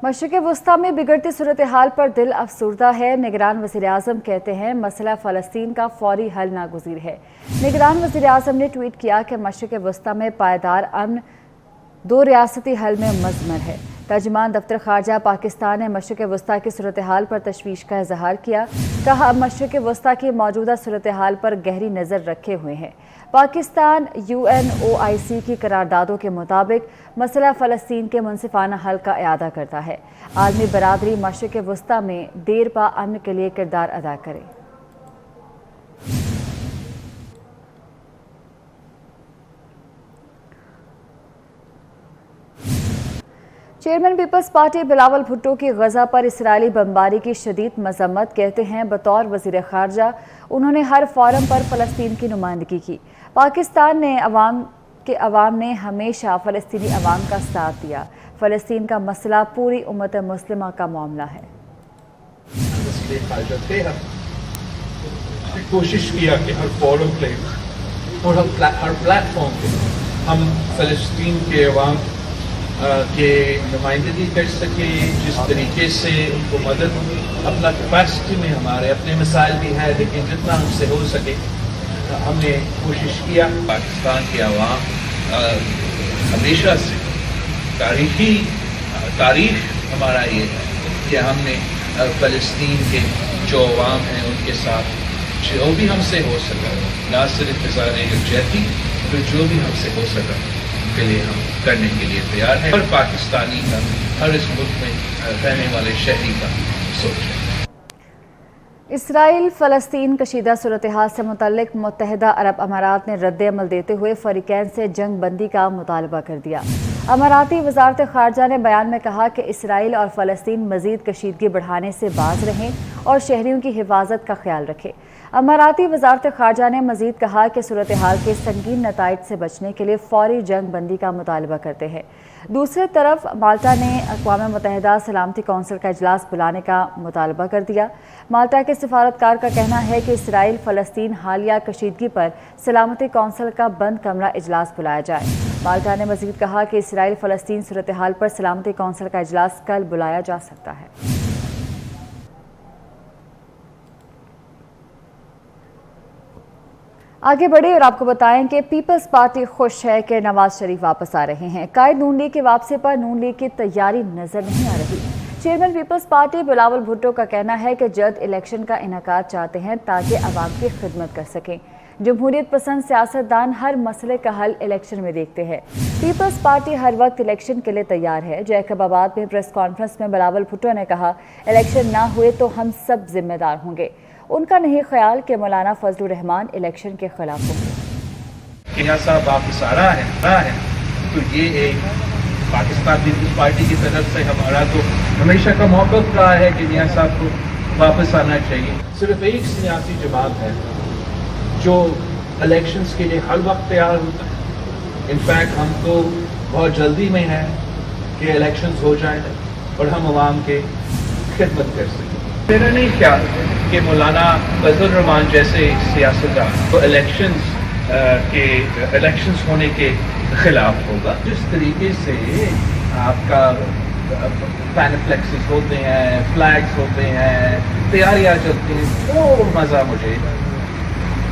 मशरिक़ वस्ता में बिगड़ती सूरत हाल पर दिल अफसुर्दा है। निगरान वज़ीर-ए-आज़म कहते हैं मसला फ़लस्तीन का फौरी हल नागुज़ीर है। निगरान वज़ीर-ए-आज़म ने ट्वीट किया कि मशरिक़ वस्ता में पायदार अमन दो रियासती हल में मज़मर है। तर्जुमान दफ्तर ख़ारजा पाकिस्तान ने मशरिक़ वस्ता की सूरत हाल पर तशवीश का इज़हार किया। कहा मशरिक़ वस्ता की मौजूदा सूरत हाल पर गहरी नज़र रखे हुए हैं। पाकिस्तान UNOIC की करारदादों के मुताबिक मसला फ़लस्तीन के मुनसिफ़ाना हल का इआदा करता है। आलमी बरादरी मशरिक़ वस्ता में देर पा अमन के लिए किरदार अदा करे। Chairman Peoples Party Bilawal Bhutto की गजा पर इसराइली बमबारी की शदीद मजम्मत। कहते हैं बतौर वज़ीर ख़ारजा उन्होंने हर फोरम पर फ़लस्तीन की नुमाइंदगी की। पाकिस्तान ने अवाम ने हमेशा फ़लस्तीनी अवाम का साथ दिया। फ़लस्तीन का मसला पूरी उम्मत मुस्लिमा का मामला है। कोशिश किया कि हर फोरम पे और हर प्लेटफॉर्म पे हम फ़लस्तीन के अवाम के नुमाइंदगी कर सके, जिस तरीके से उनको मदद अपना कैपेसिटी में हमारे अपने मसाइल भी है, लेकिन जितना हमसे हो सके हमने कोशिश किया। पाकिस्तान के अवाम हमेशा से तारीख हमारा ये है कि हमने फ़लस्तीन के जो अवाम हैं उनके साथ जो भी हमसे हो सका, ना सिर्फ इज़हार यकजहती तो जो भी हमसे हो सका के लिए हम करने के लिए तैयार हैं। हर पाकिस्तानी का, हर इस मुल्क में रहने वाले शहरी का सोच है। इसराइल फ़लस्तीन कशीदा सूरत हाल से मुतल्लिक मुत्तहिदा अरब अमारात ने रद्द अमल देते हुए फ़रीक़ैन से जंग बंदी का मुतालबा कर दिया। अमाराती वज़ारत ख़ारजा ने बयान में कहा कि इसराइल और फ़लस्तीन मज़ीद कशीदगी बढ़ाने से बाज रहें और शहरियों की हिफाजत का ख्याल रखें। अमाराती वज़ारत ख़ारजा ने मज़ीद कहा कि सूरत हाल के संगीन नताइज से बचने के लिए फ़ौरी जंग बंदी का मुतालबा करते हैं। दूसरी तरफ माल्टा ने अक़वाम मुत्तहिदा सलामती कौंसिल का इजलास बुलाने का मुतालबा कर दिया। माल्टा के सिफारतकार का कहना है कि इसराइल फ़लस्तीन हालिया कशीदगी पर सलामती कौंसिल का बंद कमरा इजलास बुलाया जाए। माल्टा ने मज़ीद कहा कि इसराइल फ़लस्तीन सूरत हाल पर सलामती कौंसिल का इजलास कल बुलाया जा सकता है। आगे बढ़े और आपको बताएं कि पीपल्स पार्टी खुश है कि नवाज शरीफ वापस आ रहे हैं। कायद नून लीग की वापसी पर नून लीग की तैयारी नजर नहीं आ रही। Chairman Peoples Party Bilawal Bhutto का कहना है कि जल्द इलेक्शन का इनेकाद चाहते हैं ताकि अवाम की खिदमत कर सकें। जमहूरियत पसंद सियासतदान हर मसले का हल इलेक्शन में देखते हैं। पीपल्स पार्टी हर वक्त इलेक्शन के लिए तैयार है। जैकबाबाद में प्रेस कॉन्फ्रेंस में बिलावल भुट्टो ने कहा, इलेक्शन ना हुए तो हम सब जिम्मेदार होंगे। उनका नहीं ख्याल कि मौलाना फजलुर रहमान इलेक्शन के खिलाफ होंगे। यहाँ साहब वापस आ रहा है तो ये एक पाकिस्तान पीपल्स पार्टी की तरफ से हमारा तो हमेशा का मौक़िफ़ रहा है कि मियां साहब को वापस आना चाहिए। सिर्फ एक सियासी जमात है जो इलेक्शंस के लिए हर वक्त तैयार होता है। इनफैक्ट हम तो बहुत जल्दी में है कि इलेक्शंस हो जाए और हम अवाम के खिदमत कर सकें। मेरा नहीं ख्याल कि मौलाना फजलुर रहमान जैसे सियासतदान तो इलेक्शंस होने के खिलाफ होगा। जिस तरीके से आपका पैनफ्लेक्सेस होते हैं, फ्लैग्स होते हैं, तैयारियां चलती हैं, वो मज़ा मुझे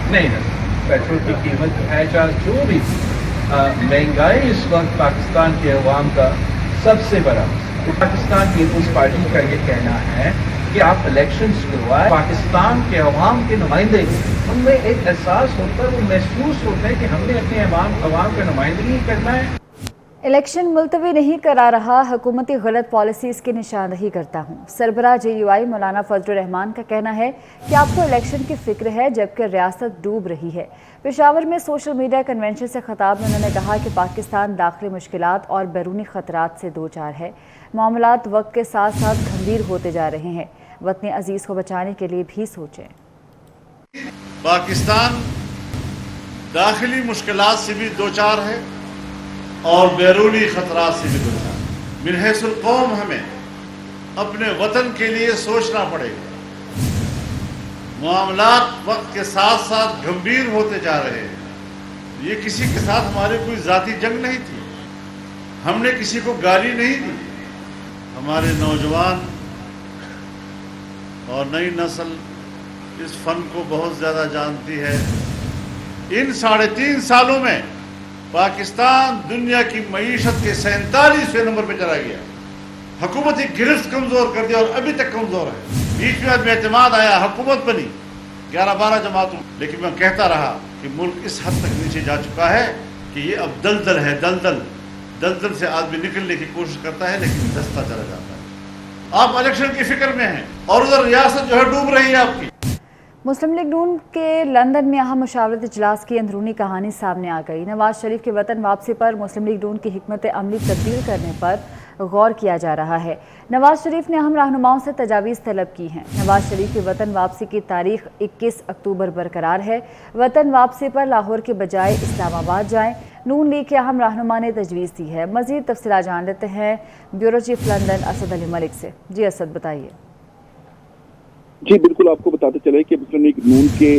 नहीं लगता। पेट्रोल की कीमत है चाहे जो भी, महंगाई इस वक्त पाकिस्तान के अवाम का सबसे बड़ा मसला। पाकिस्तान पीपल्स पार्टी का ये कहना है कि आप इलेक्शंस करवाएं, पाकिस्तान के अवाम के नुमाइंदे उनमें एक एहसास होता है, वो महसूस होता है कि हमने अपने अवाम का नुमाइंदगी करना है। इलेक्शन मुलतवी नहीं करा रहा, हुकूमती गलत पॉलिसीज़ की निशानदही करता हूँ। सरबराह JUI मौलाना फजलुर रहमान का कहना है कि आपको इलेक्शन की फिक्र है जबकि रियासत डूब रही है। पेशावर में सोशल मीडिया कन्वेंशन से खिताब में उन्होंने कहा कि पाकिस्तान दाखिली मुश्किलात और बैरूनी ख़तरात से दो चार है। मामलात वक्त के साथ साथ गंभीर होते जा रहे हैं। वतन अजीज़ को बचाने के लिए भी सोचें। पाकिस्तान दाखिली मुश्किलात से भी दो चार है और बैरूनी ख़तरात से भी दो चार। मिन हैसुल कौम हमें अपने वतन के लिए सोचना पड़ेगा। मामलात वक्त के साथ साथ गंभीर होते जा रहे हैं। ये किसी के साथ हमारी कोई ज़ाती जंग नहीं थी, हमने किसी को गाली नहीं दी, हमारे नौजवान और नई नस्ल इस फन को बहुत ज़्यादा जानती है। इन 3.5 सालों में पाकिस्तान दुनिया की मईशत के 47वें नंबर पर चला गया। हुकूमत की गिरफ्त कमज़ोर कर दी और अभी तक कमज़ोर है। बीच में आदमी एतमाद आया, हुकूमत बनी 11-12 जमातों, लेकिन मैं कहता रहा कि मुल्क इस हद तक नीचे जा चुका है कि ये अब दलदल है, दलदल से आदमी निकलने की कोशिश करता है लेकिन दस्ता चला जाता है। आप इलेक्शन की फिक्र में हैं और उधर रियासत जो है डूब रही है आपकी। मुस्लिम लीग नून के लंदन में अहम मुशावरत इजलास की अंदरूनी कहानी सामने आ गई। नवाज शरीफ के वतन वापसी पर मुस्लिम लीग नून की हिकमत अमली तब्दील करने पर गौर किया जा रहा है। नवाज शरीफ ने अहम रहनुमाओं से तजावीज़ तलब की हैं। नवाज शरीफ की वतन वापसी की तारीख 21 अक्टूबर बरकरार है। वतन वापसी पर लाहौर के बजाय इस्लामाबाद जाएं, नून लीग के अहम रहनुमा ने तजवीज़ दी है। मज़ीद तफसीलात जान लेते हैं bureau chief London Asad Ali Malik से। जी असद, बताइए। जी बिल्कुल, आपको बताते चले कि मुस्लिम लीग नून के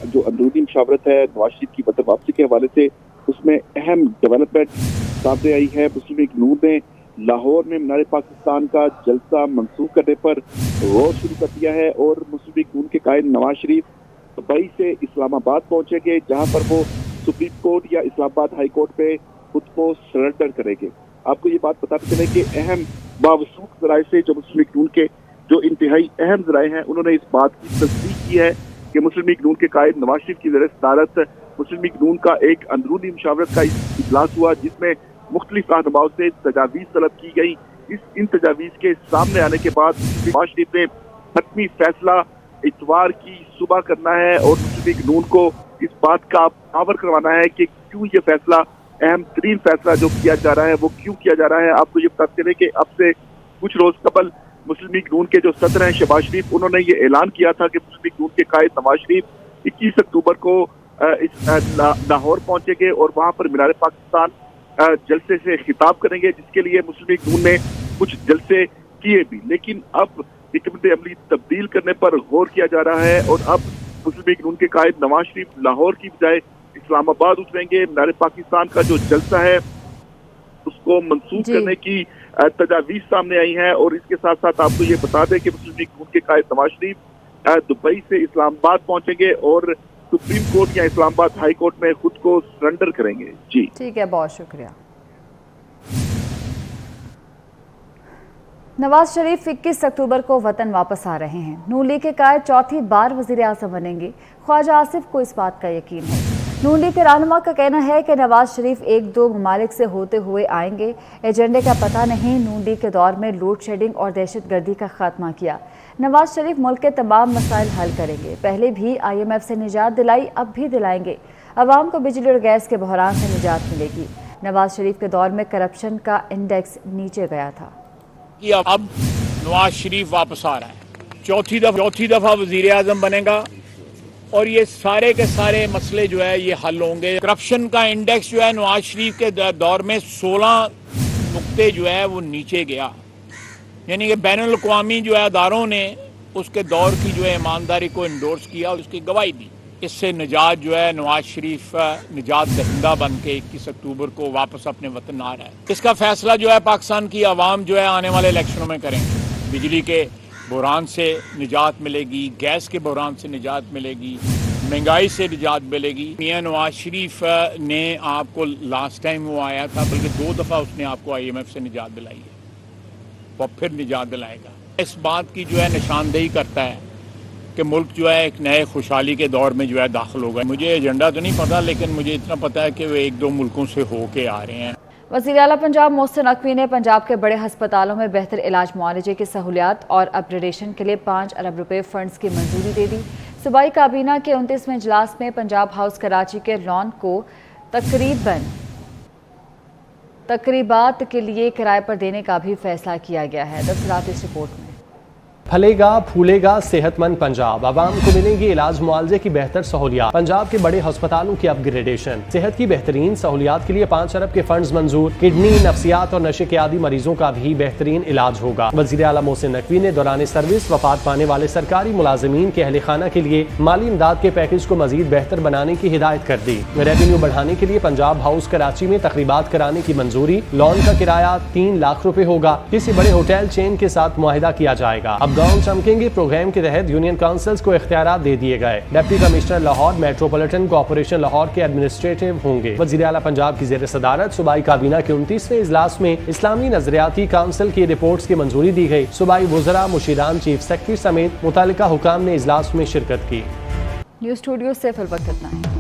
जो अंदरूनी मुशावरत है नवाज शरीफ की वतन वापसी के हवाले से, उसमें अहम डेवलपमेंट सामने आई है। मुस्लिम लीग नून ने लाहौर में मीनार पाकिस्तान का जलसा मंसूख करने पर गौर शुरू कर दिया है और मुस्लिम लीग नून के कायद नवाज शरीफ दुबई से इस्लामाबाद पहुंचेंगे, जहां पर वो सुप्रीम कोर्ट या इस्लामाबाद हाई कोर्ट पे खुद को सरेंडर करेंगे। आपको ये बात बताते चले कि अहम बावसूख जराए से जो मुस्लिम लीग नून के जो इंतहाई अहम जराए हैं, उन्होंने इस बात की तस्दीक की है कि मुस्लिम लीग नून के कायद नवाज शरीफ की ज़ेर सदारत मुस्लिम लीग नून का एक अंदरूनी मुशावरत का इजलास हुआ, जिसमें मुख्तलिफ रहनुमाओं से तजावीज़ तलब की गई। इन तजावीज़ के सामने आने के बाद नवाज शरीफ ने हतमी फैसला इतवार की सुबह करना है और मुस्लिम लीग नून को इस बात का पावर करवाना है कि क्यों ये फैसला, अहम तरीन फैसला जो किया जा रहा है वो क्यों किया जा रहा है। आपको ये बताते चले कि अब से कुछ रोज कबल मुस्लिम लीग नून के जो सदर हैं शहबाज शरीफ, उन्होंने ये ऐलान किया था कि मुस्लिम लीग नून के कायद नवाज शरीफ 21 अक्टूबर को लाहौर पहुंचेंगे और वहां पर मीनार पाकिस्तान जलसे से खिताब करेंगे, जिसके लिए मुस्लिम लीग नून ने कुछ जलसे किए भी। लेकिन अब हिकमत अमली तब्दील करने पर गौर किया जा रहा है और अब मुस्लिम लीग नून के कायद नवाज शरीफ लाहौर की बजाय इस्लामाबाद उतरेंगे। मीनार पाकिस्तान का जो जलसा है उसको मंसूख करने की तजावीज़ सामने आई है। और इसके साथ साथ आपको ये बता दें कि मुस्लिम लीग नून के कायद नवाज शरीफ दुबई से इस्लामाबाद पहुंचेंगे और सुप्रीम कोर्ट या इस्लामाबाद हाई कोर्ट में खुद को सरेंडर करेंगे। जी ठीक है, बहुत शुक्रिया। नवाज शरीफ 21 अक्टूबर को वतन वापस आ रहे हैं। नून लीग के कायद चौथी बार वज़ीर आज़म बनेंगे। ख्वाजा आसिफ को इस बात का यकीन है। नून लीग के रहनुमा का कहना है कि नवाज शरीफ 1-2 ममालिक से होते हुए आएंगे। एजेंडे का पता नहीं। नून लीग के दौर में लोड शेडिंग और दहशतगर्दी का खात्मा किया। नवाज शरीफ मुल्क के तमाम मसाइल हल करेंगे। पहले भी IMF से निजात दिलाई, अब भी दिलाएंगे। अवाम को बिजली और गैस के बहरान से निजात मिलेगी। नवाज शरीफ के दौर में करप्शन का इंडेक्स नीचे गया था। अब नवाज शरीफ वापस आ रहा है, चौथी दफा वजीर आजम बनेगा और ये सारे के सारे मसले जो है ये हल होंगे। करप्शन का इंडेक्स जो है नवाज शरीफ के दौर में 16 नुक्ते जो है वो नीचे गया, यानी कि बैनुल अक़वामी जो है अदारों ने उसके दौर की जो है ईमानदारी को इंडोर्स किया और उसकी गवाही दी। इससे निजात जो है नवाज शरीफ निजात दहिंदा बन के 21 अक्टूबर को वापस अपने वतन आ रहा है। इसका फैसला जो है पाकिस्तान की आवाम जो है आने वाले इलेक्शनों में करेंगे। बिजली के बहरान से निजात मिलेगी, गैस के बहरान से निजात मिलेगी, महंगाई से निजात मिलेगी। मियां नवाज शरीफ ने आपको लास्ट टाइम वो आया था, बल्कि 2 दफ़ा उसने आपको IMF से निजात दिलाई है और फिर निजात दिलाएगा। इस बात की जो है निशानदेही करता है कि मुल्क जो है एक नए खुशहाली के दौर में जो है दाखिल होगा। मुझे एजेंडा तो नहीं पता, लेकिन मुझे इतना पता है कि वो 1-2 मुल्कों से होके आ रहे हैं। वज़ीर आला पंजाब मोहसिन नकवी ने पंजाब के बड़े हस्पतालों में बेहतर इलाज मुआलजे की सहूलियात और अपग्रेडेशन के लिए 5 अरब रुपए फंड्स की मंजूरी दे दी। सूबाई काबीना के 29वें इजलास में पंजाब हाउस कराची के लॉन को तकरीबात के लिए किराए पर देने का भी फैसला किया गया है। तफसीलात इस रिपोर्ट में। پھلے گا پھولے گا صحت مند پنجاب، عوام کو ملیں گی علاج معالجے کی بہتر سہولیات، پنجاب کے بڑے ہسپتالوں کی اپ گریڈیشن، صحت کی بہترین سہولیات کے لیے 5 ارب کے فنڈز منظور، کڈنی، نفسیات اور نشے کے عادی مریضوں کا بھی بہترین علاج ہوگا۔ وزیر اعلیٰ محسن نقوی نے دوران سروس وفات پانے والے سرکاری ملازمین کے اہل خانہ کے لیے مالی امداد کے پیکج کو مزید بہتر بنانے کی ہدایت کر دی۔ ریونیو بڑھانے کے لیے پنجاب ہاؤس کراچی میں تقریبات کرانے کی منظوری، لان کا کرایہ 3 لاکھ روپے ہوگا، کسی بڑے ہوٹل چین کے ساتھ معاہدہ کیا جائے گا۔ اب گاؤں چمکیں گے پروگرام کے تحت یونین کونسلز کو اختیارات دے دیے گئے، deputy commissioner Lahore metropolitan corporation Lahore کے ایڈمنسٹریٹو ہوں گے۔ وزیر اعلیٰ پنجاب کی زیر صدارت صوبائی کابینہ کے 29ویں اجلاس میں اسلامی نظریاتی کونسل کی رپورٹس کی منظوری دی گئی۔ صوبائی وزراء، مشیران، چیف سیکرٹری سمیت متعلقہ حکام نے اجلاس میں شرکت کی۔ نیوز اسٹوڈیو سے فی الوقت اتنا ہے۔